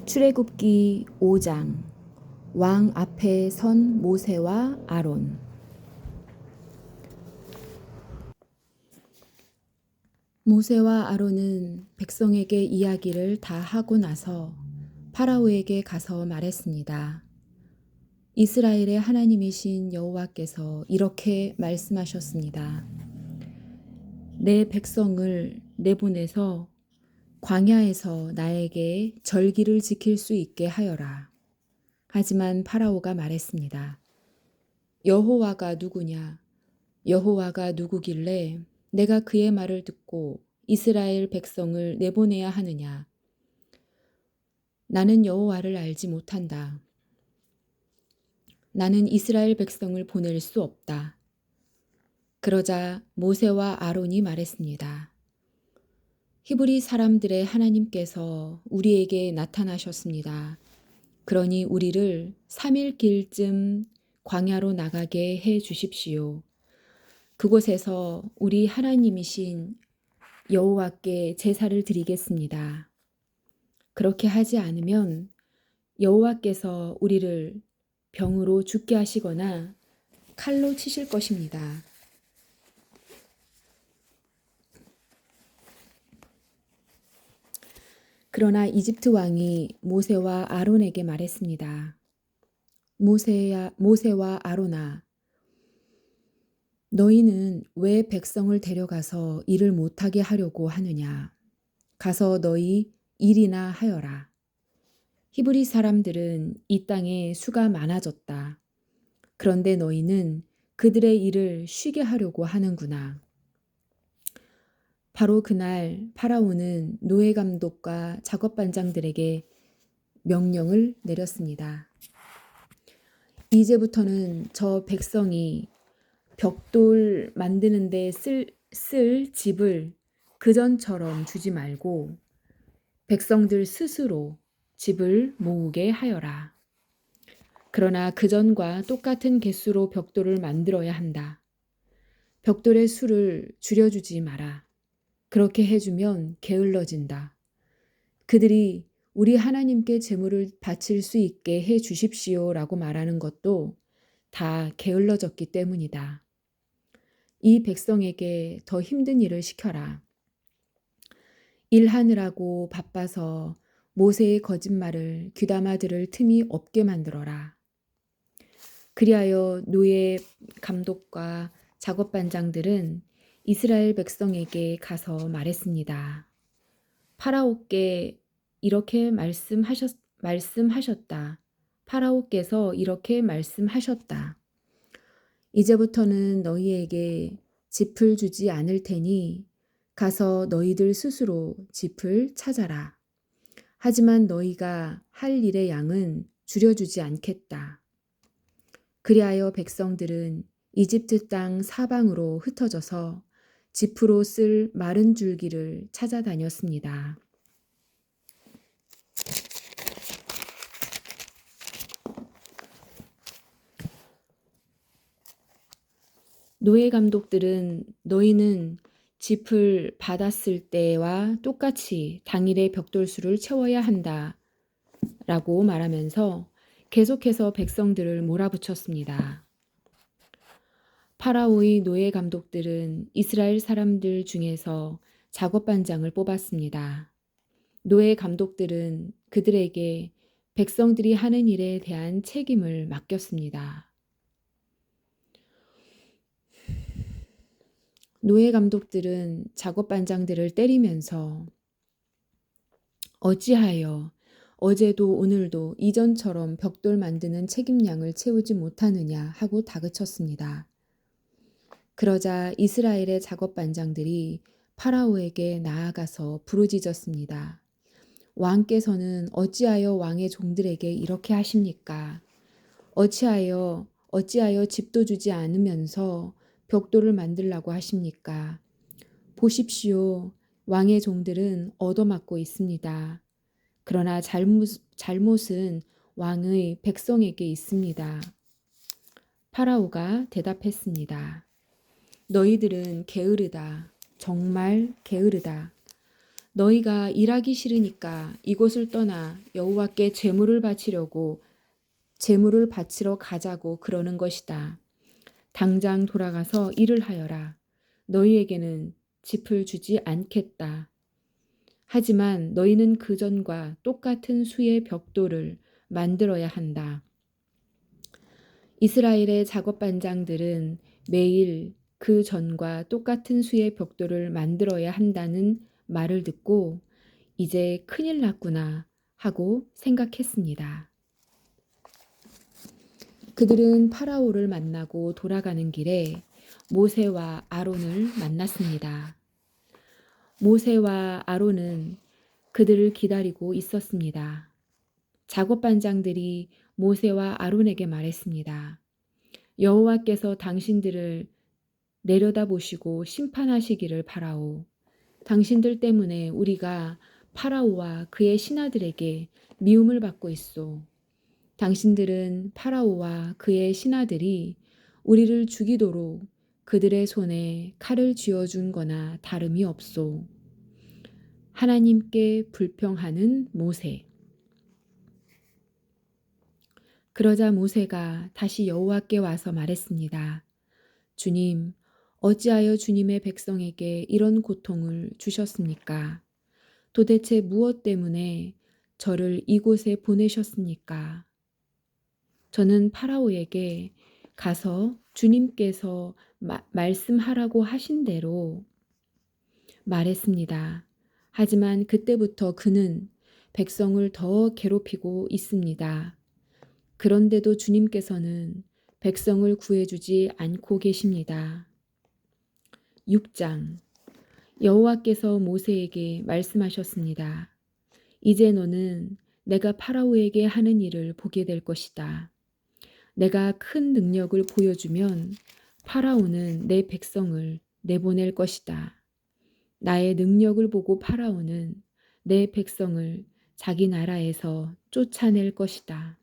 출애굽기 5장 왕 앞에 선 모세와 아론. 모세와 아론은 백성에게 이야기를 다 하고 나서 파라오에게 가서 말했습니다. 이스라엘의 하나님이신 여호와께서 이렇게 말씀하셨습니다. 내 백성을 내보내서 광야에서 나에게 절기를 지킬 수 있게 하여라. 하지만 파라오가 말했습니다. 여호와가 누구냐? 여호와가 누구길래 내가 그의 말을 듣고 이스라엘 백성을 내보내야 하느냐? 나는 여호와를 알지 못한다. 나는 이스라엘 백성을 보낼 수 없다. 그러자 모세와 아론이 말했습니다. 히브리 사람들의 하나님께서 우리에게 나타나셨습니다. 그러니 우리를 3일 길쯤 광야로 나가게 해 주십시오. 그곳에서 우리 하나님이신 여호와께 제사를 드리겠습니다. 그렇게 하지 않으면 여호와께서 우리를 병으로 죽게 하시거나 칼로 치실 것입니다. 그러나 이집트 왕이 모세와 아론에게 말했습니다. 모세와 아론아, 너희는 왜 백성을 데려가서 일을 못하게 하려고 하느냐? 가서 너희 일이나 하여라. 히브리 사람들은 이 땅에 수가 많아졌다. 그런데 너희는 그들의 일을 쉬게 하려고 하는구나. 바로 그날 파라오는 노예 감독과 작업반장들에게 명령을 내렸습니다. 이제부터는 저 백성이 벽돌 만드는 데 쓸 집을 그전처럼 주지 말고 백성들 스스로 집을 모으게 하여라. 그러나 그전과 똑같은 개수로 벽돌을 만들어야 한다. 벽돌의 수를 줄여주지 마라. 그렇게 해주면 게을러진다. 그들이 우리 하나님께 제물을 바칠 수 있게 해 주십시오라고 말하는 것도 다 게을러졌기 때문이다. 이 백성에게 더 힘든 일을 시켜라. 일하느라고 바빠서 모세의 거짓말을 귀담아 들을 틈이 없게 만들어라. 그리하여 노예 감독과 작업반장들은 이스라엘 백성에게 가서 말했습니다. 파라오께 이렇게 말씀하셨다. 파라오께서 이렇게 말씀하셨다. 이제부터는 너희에게 짚을 주지 않을 테니 가서 너희들 스스로 짚을 찾아라. 하지만 너희가 할 일의 양은 줄여주지 않겠다. 그리하여 백성들은 이집트 땅 사방으로 흩어져서 짚으로 쓸 마른 줄기를 찾아다녔습니다. 노예 감독들은 너희는 짚을 받았을 때와 똑같이 당일의 벽돌수를 채워야 한다 라고 말하면서 계속해서 백성들을 몰아붙였습니다. 파라오의 노예 감독들은 이스라엘 사람들 중에서 작업반장을 뽑았습니다. 노예 감독들은 그들에게 백성들이 하는 일에 대한 책임을 맡겼습니다. 노예 감독들은 작업반장들을 때리면서 어찌하여 어제도 오늘도 이전처럼 벽돌 만드는 책임량을 채우지 못하느냐 하고 다그쳤습니다. 그러자 이스라엘의 작업반장들이 파라오에게 나아가서 부르짖었습니다. 왕께서는 어찌하여 왕의 종들에게 이렇게 하십니까? 어찌하여 집도 주지 않으면서 벽돌을 만들라고 하십니까? 보십시오. 왕의 종들은 얻어맞고 있습니다. 그러나 잘못은 왕의 백성에게 있습니다. 파라오가 대답했습니다. 너희들은 게으르다. 정말 게으르다. 너희가 일하기 싫으니까 이곳을 떠나 여호와께 제물을 바치러 가자고 그러는 것이다. 당장 돌아가서 일을 하여라. 너희에게는 짚을 주지 않겠다. 하지만 너희는 그 전과 똑같은 수의 벽돌을 만들어야 한다. 이스라엘의 작업반장들은 매일 그 전과 똑같은 수의 벽돌을 만들어야 한다는 말을 듣고 이제 큰일 났구나 하고 생각했습니다. 그들은 파라오를 만나고 돌아가는 길에 모세와 아론을 만났습니다. 모세와 아론은 그들을 기다리고 있었습니다. 작업반장들이 모세와 아론에게 말했습니다. 여호와께서 당신들을 내려다보시고 심판하시기를 바라오. 당신들 때문에 우리가 파라오와 그의 신하들에게 미움을 받고 있소. 당신들은 파라오와 그의 신하들이 우리를 죽이도록 그들의 손에 칼을 쥐어준 거나 다름이 없소. 하나님께 불평하는 모세. 그러자 모세가 다시 여호와께 와서 말했습니다. 주님, 어찌하여 주님의 백성에게 이런 고통을 주셨습니까? 도대체 무엇 때문에 저를 이곳에 보내셨습니까? 저는 파라오에게 가서 주님께서 말씀하라고 하신 대로 말했습니다. 하지만 그때부터 그는 백성을 더 괴롭히고 있습니다. 그런데도 주님께서는 백성을 구해주지 않고 계십니다. 6장. 여호와께서 모세에게 말씀하셨습니다. 이제 너는 내가 파라오에게 하는 일을 보게 될 것이다. 내가 큰 능력을 보여주면 파라오는 내 백성을 내보낼 것이다. 나의 능력을 보고 파라오는 내 백성을 자기 나라에서 쫓아낼 것이다.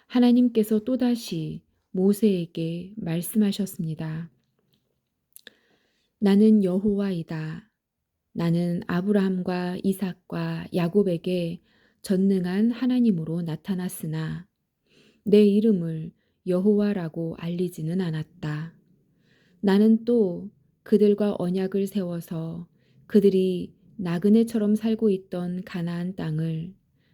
하나님께서 또다시 모세에게 말씀하셨습니다. 나는 여호와이다. 나는 아브라함과 이삭과 야곱에게 전능한 하나님으로 나타났으나 내 이름을 여호와라고 알리지는 않았다. 나는 또 그들과 언약을 세워서 그들이 나그네처럼 살고 있던 가나안 땅을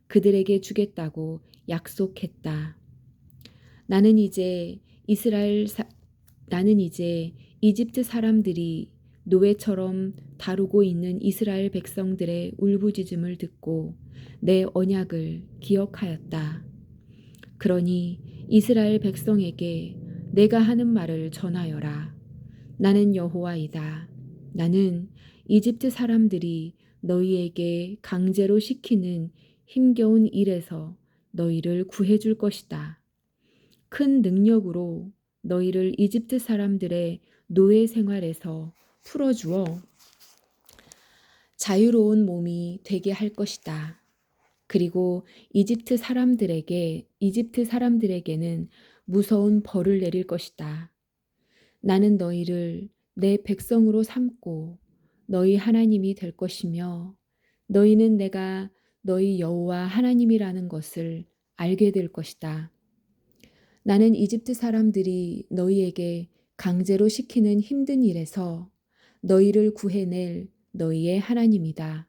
그들에게 주겠다고 약속했다. 나는 이제 이집트 사람들이 노예처럼 다루고 있는 이스라엘 백성들의 울부짖음을 듣고 내 언약을 기억하였다. 그러니 이스라엘 백성에게 내가 하는 말을 전하여라. 나는 여호와이다. 나는 이집트 사람들이 너희에게 강제로 시키는 힘겨운 일에서 너희를 구해줄 것이다. 큰 능력으로 너희를 이집트 사람들의 노예 생활에서 풀어주어 자유로운 몸이 되게 할 것이다. 그리고 이집트 사람들에게는 무서운 벌을 내릴 것이다. 나는 너희를 내 백성으로 삼고 너희 하나님이 될 것이며 너희는 내가 너희 여호와 하나님이라는 것을 알게 될 것이다. 나는 이집트 사람들이 너희에게 강제로 시키는 힘든 일에서 너희를 구해낼 너희의 하나님이다.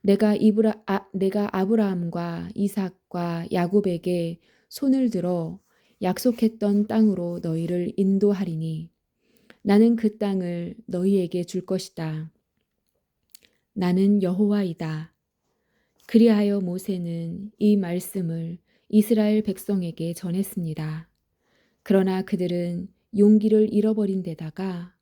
내가 아브라함과 이삭과 야곱에게 손을 들어 약속했던 땅으로 너희를 인도하리니 나는 그 땅을 너희에게 줄 것이다. 나는 여호와이다. 그리하여 모세는 이 말씀을 이스라엘 백성에게 전했습니다. 그러나 그들은 용기를 잃어버린 데다가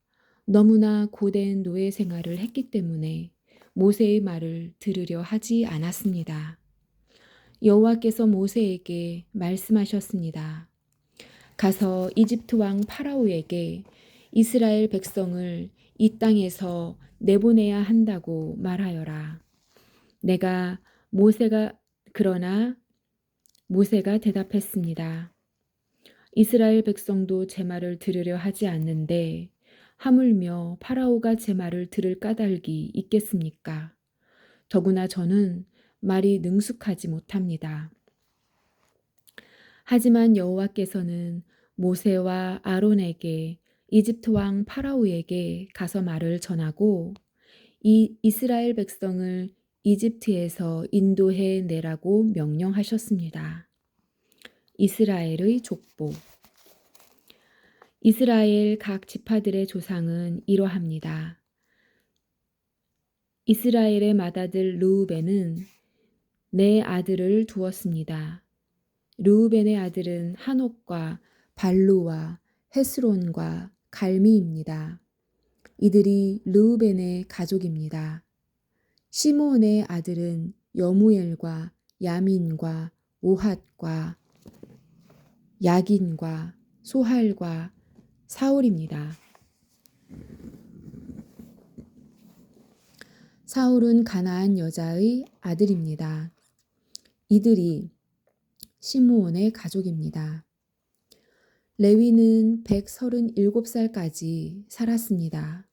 너무나 고된 노예 생활을 했기 때문에 모세의 말을 들으려 하지 않았습니다. 여호와께서 모세에게 말씀하셨습니다. 가서 이집트 왕 파라오에게 이스라엘 백성을 이 땅에서 내보내야 한다고 말하여라. 그러나 모세가 대답했습니다. 이스라엘 백성도 제 말을 들으려 하지 않는데 하물며 파라오가 제 말을 들을 까닭이 있겠습니까? 더구나 저는 말이 능숙하지 못합니다. 하지만 여호와께서는 모세와 아론에게 이집트 왕 파라오에게 가서 말을 전하고 이 이스라엘 백성을 이집트에서 인도해 내라고 명령하셨습니다. 이스라엘의 족보. 이스라엘 각 지파들의 조상은 이러합니다. 이스라엘의 맏아들 르우벤은 네 아들을 두었습니다. 르우벤의 아들은 한옥과 발루와 헤스론과 갈미입니다. 이들이 르우벤의 가족입니다. 시므온의 아들은 여무엘과 야민과 오핫과 야긴과 소할과 사울입니다. 사울은 가나안 여자의 아들입니다. 이들이 시므온의 가족입니다. 레위는 137살까지 살았습니다.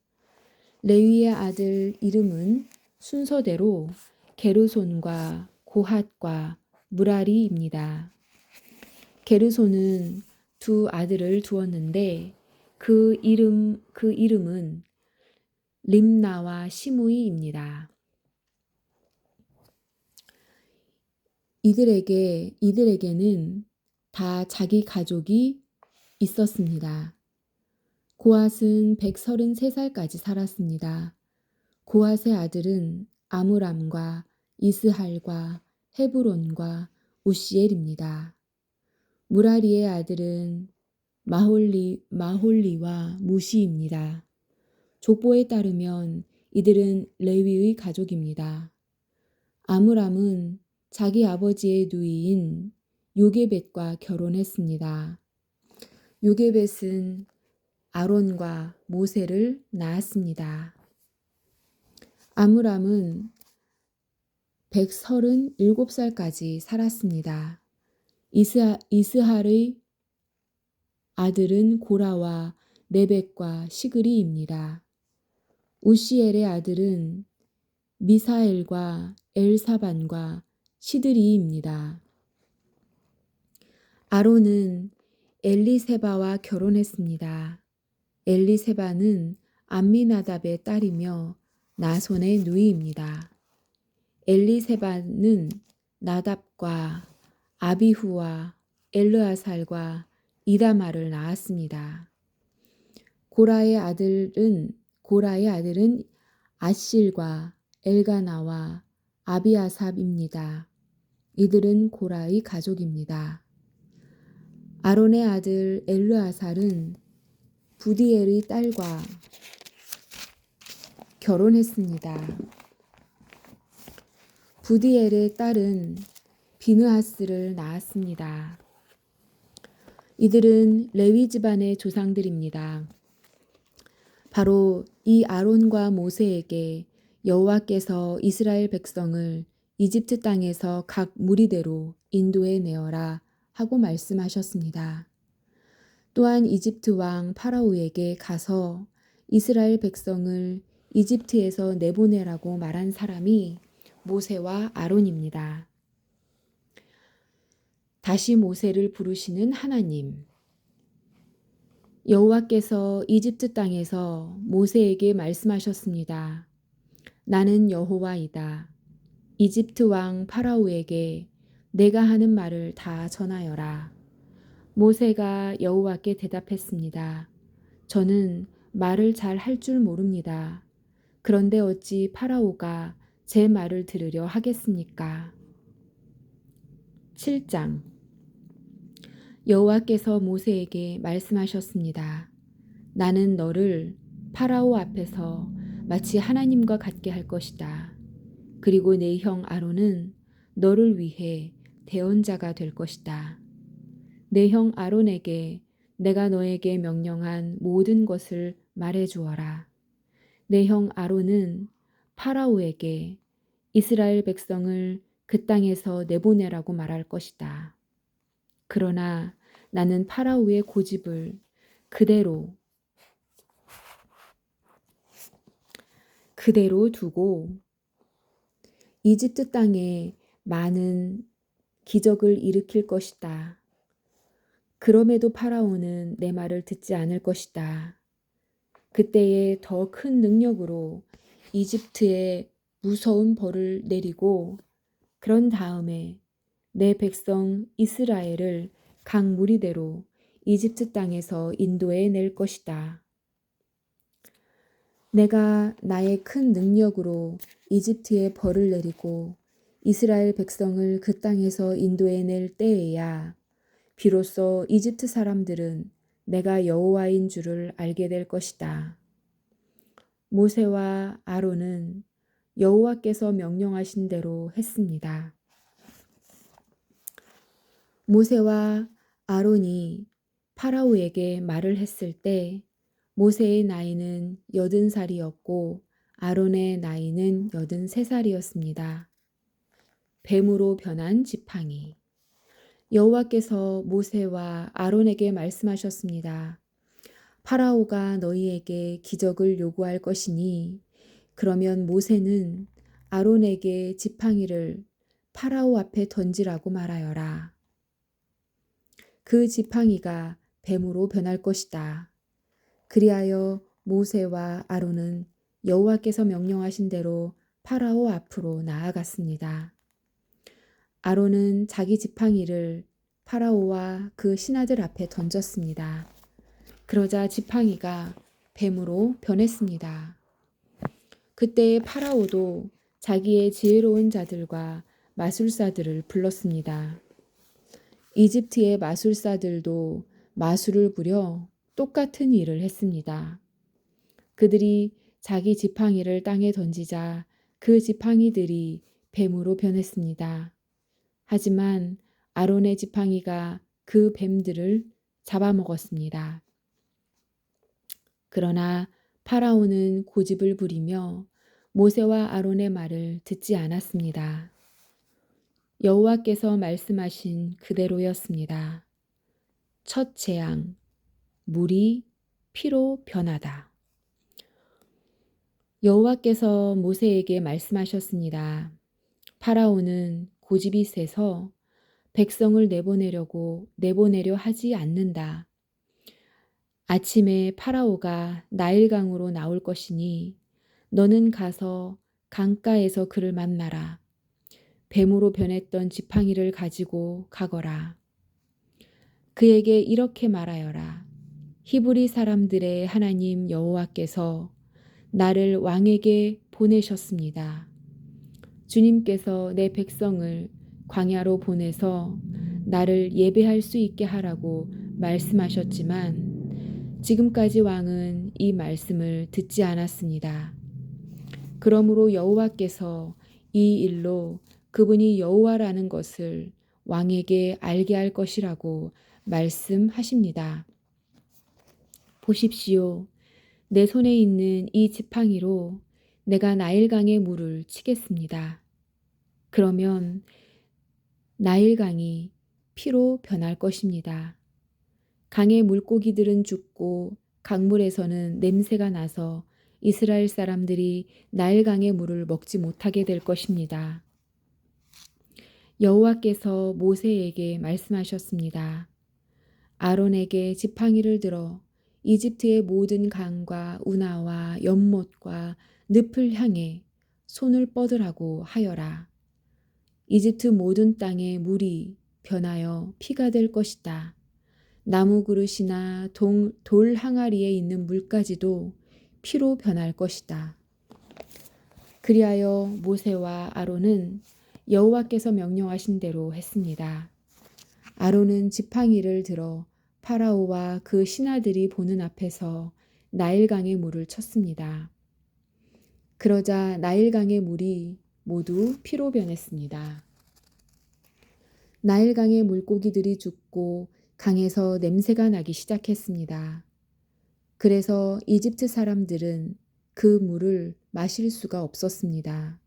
레위의 아들 이름은 순서대로 게르손과 고핫과 무라리입니다. 게르손은 두 아들을 두었는데 그 이름은 림나와 시므이입니다. 이들에게는 다 자기 가족이 있었습니다. 고핫은 133살까지 살았습니다. 고핫의 아들은 아므람과 이스할과 헤브론과 우시엘입니다. 무라리의 아들은 마홀리와 무시입니다. 족보에 따르면 이들은 레위의 가족입니다. 아므람은 자기 아버지의 누이인 요게벳과 결혼했습니다. 요게벳은 아론과 모세를 낳았습니다. 아므람은 137살까지 살았습니다. 이스할의 아들은 고라와 레벡과 시그리입니다. 우시엘의 아들은 미사엘과 엘사반과 시드리입니다. 아론은 엘리세바와 결혼했습니다. 엘리세바는 암미나답의 딸이며 나손의 누이입니다. 엘리세바는 나답과 아비후와 엘르아살과 이다마를 낳았습니다. 고라의 아들은 아실과 엘가나와 아비아삽입니다. 이들은 고라의 가족입니다. 아론의 아들 엘르아살은 부디엘의 딸과 결혼했습니다. 부디엘의 딸은 비느하스를 낳았습니다. 이들은 레위 집안의 조상들입니다. 바로 이 아론과 모세에게 여호와께서 이스라엘 백성을 이집트 땅에서 각 무리대로 인도해 내어라 하고 말씀하셨습니다. 또한 이집트 왕 파라오에게 가서 이스라엘 백성을 이집트에서 내보내라고 말한 사람이 모세와 아론입니다. 다시 모세를 부르시는 하나님. 여호와께서 이집트 땅에서 모세에게 말씀하셨습니다. 나는 여호와이다. 이집트 왕 파라오에게 내가 하는 말을 다 전하여라. 모세가 여호와께 대답했습니다. 저는 말을 잘 할 줄 모릅니다. 그런데 어찌 파라오가 제 말을 들으려 하겠습니까? 7장. 여호와께서 모세에게 말씀하셨습니다. 나는 너를 파라오 앞에서 마치 하나님과 같게 할 것이다. 그리고 내 형 아론은 너를 위해 대언자가 될 것이다. 내 형 아론에게 내가 너에게 명령한 모든 것을 말해 주어라. 내 형 아론은 파라오에게 이스라엘 백성을 그 땅에서 내보내라고 말할 것이다. 그러나 나는 파라오의 고집을 그대로 두고 이집트 땅에 많은 기적을 일으킬 것이다. 그럼에도 파라오는 내 말을 듣지 않을 것이다. 그때에 더 큰 능력으로 이집트에 무서운 벌을 내리고 그런 다음에 내 백성 이스라엘을 각 무리대로 이집트 땅에서 인도해 낼 것이다. 내가 나의 큰 능력으로 이집트에 벌을 내리고 이스라엘 백성을 그 땅에서 인도해 낼 때에야 비로소 이집트 사람들은 내가 여호와인 줄을 알게 될 것이다. 모세와 아론은 여호와께서 명령하신 대로 했습니다. 모세와 아론이 파라오에게 말을 했을 때 모세의 나이는 80살이었고 아론의 나이는 83살이었습니다. 뱀으로 변한 지팡이. 여호와께서 모세와 아론에게 말씀하셨습니다. 파라오가 너희에게 기적을 요구할 것이니 그러면 모세는 아론에게 지팡이를 파라오 앞에 던지라고 말하여라. 그 지팡이가 뱀으로 변할 것이다. 그리하여 모세와 아론은 여호와께서 명령하신 대로 파라오 앞으로 나아갔습니다. 아론은 자기 지팡이를 파라오와 그 신하들 앞에 던졌습니다. 그러자 지팡이가 뱀으로 변했습니다. 그때 파라오도 자기의 지혜로운 자들과 마술사들을 불렀습니다. 이집트의 마술사들도 마술을 부려 똑같은 일을 했습니다. 그들이 자기 지팡이를 땅에 던지자 그 지팡이들이 뱀으로 변했습니다. 하지만 아론의 지팡이가 그 뱀들을 잡아먹었습니다. 그러나 파라오는 고집을 부리며 모세와 아론의 말을 듣지 않았습니다. 여호와께서 말씀하신 그대로였습니다. 첫 재앙, 물이 피로 변하다. 여호와께서 모세에게 말씀하셨습니다. 파라오는 고집이 세서 백성을 내보내려 하지 않는다. 아침에 파라오가 나일강으로 나올 것이니 너는 가서 강가에서 그를 만나라. 뱀으로 변했던 지팡이를 가지고 가거라. 그에게 이렇게 말하여라. 히브리 사람들의 하나님 여호와께서 나를 왕에게 보내셨습니다. 주님께서 내 백성을 광야로 보내서 나를 예배할 수 있게 하라고 말씀하셨지만 지금까지 왕은 이 말씀을 듣지 않았습니다. 그러므로 여호와께서 이 일로 그분이 여호와라는 것을 왕에게 알게 할 것이라고 말씀하십니다. 보십시오. 내 손에 있는 이 지팡이로 내가 나일강의 물을 치겠습니다. 그러면 나일강이 피로 변할 것입니다. 강의 물고기들은 죽고 강물에서는 냄새가 나서 이스라엘 사람들이 나일강의 물을 먹지 못하게 될 것입니다. 여호와께서 모세에게 말씀하셨습니다. 아론에게 지팡이를 들어 이집트의 모든 강과 운하와 연못과 늪을 향해 손을 뻗으라고 하여라. 이집트 모든 땅의 물이 변하여 피가 될 것이다. 나무 그릇이나 돌 항아리에 있는 물까지도 피로 변할 것이다. 그리하여 모세와 아론은 여호와께서 명령하신 대로 했습니다. 아론은 지팡이를 들어 파라오와 그 신하들이 보는 앞에서 나일강의 물을 쳤습니다. 그러자 나일강의 물이 모두 피로 변했습니다. 나일강의 물고기들이 죽고 강에서 냄새가 나기 시작했습니다. 그래서 이집트 사람들은 그 물을 마실 수가 없었습니다.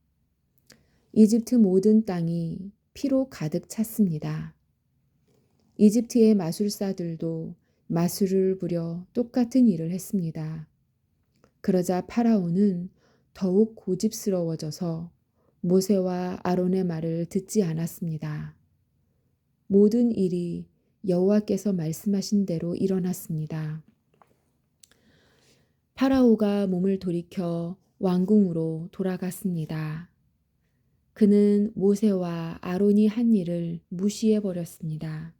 이집트 모든 땅이 피로 가득 찼습니다. 이집트의 마술사들도 마술을 부려 똑같은 일을 했습니다. 그러자 파라오는 더욱 고집스러워져서 모세와 아론의 말을 듣지 않았습니다. 모든 일이 여호와께서 말씀하신 대로 일어났습니다. 파라오가 몸을 돌이켜 왕궁으로 돌아갔습니다. 그는 모세와 아론이 한 일을 무시해 버렸습니다.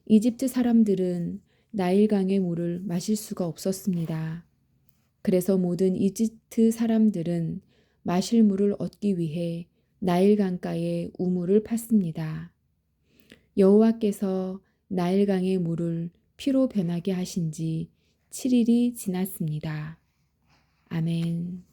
이집트 사람들은 나일강의 물을 마실 수가 없었습니다. 그래서 모든 이집트 사람들은 마실 물을 얻기 위해 나일강가에 우물을 팠습니다. 여호와께서 나일강의 물을 피로 변하게 하신 지 7일이 지났습니다. 아멘.